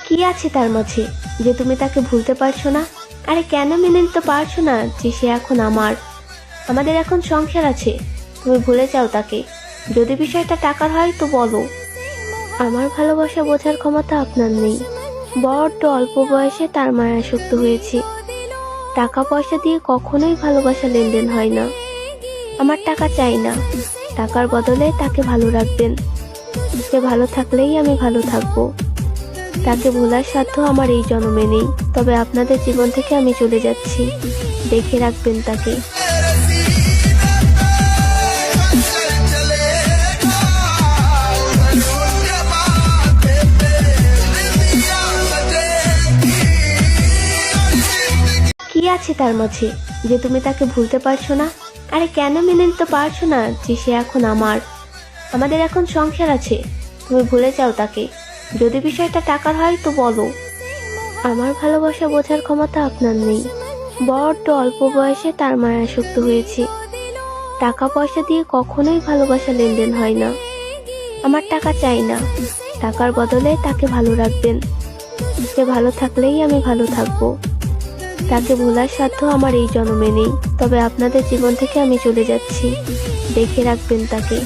কি আছে তার মাঝে যে তুমি তাকে ভুলতে পারছো না? আরে কেন মেনে নিতে পারছো না যে সে এখন আমার? আমাদের এখন সংসার আছে, তুমি ভুলে যাও তাকে। যদি বিষয়টা টাকার হয় তো বলো। আমার ভালোবাসা বোঝার ক্ষমতা আপনার নেই। বড্ড অল্প বয়সে তার মায়া আসক্ত হয়েছি। টাকা পয়সা দিয়ে কখনোই ভালোবাসা লেনদেন হয় না। আমার টাকা চাই না, টাকার বদলে তাকে ভালো রাখবেন। সে ভালো থাকলেই আমি ভালো থাকবো। তাকে ভোলার সাধ্য আমার এই জন্মে নেই, তবে আপনাদের জীবন থেকে আমি চলে যাচ্ছি, দেখে রাখবেন তাকে। কি আছে তার মাঝে যে তুমি তাকে ভুলতে পারছো না? আরে কেন মেনে নিতে পারছো না যে সে এখন আমার? আমাদের এখন সংসার আছে, তুমি ভুলে যাও তাকে। যদি বিষয়টা টাকার হয় তো বলো। আমার ভালোবাসা বোঝার ক্ষমতা আপনার নেই। বড্ড অল্প বয়সে তার মায়া আসক্ত হয়েছি। টাকা পয়সা দিয়ে কখনোই ভালোবাসা লেনদেন হয় না। আমার টাকা চাই না, টাকার বদলে তাকে ভালো রাখবেন। সে ভালো থাকলেই আমি ভালো থাকবো। তাকে ভোলার সাধ্য আমার এই জন্মে নেই, তবে আপনাদের জীবন থেকে আমি চলে যাচ্ছি, দেখে রাখবেন তাকে।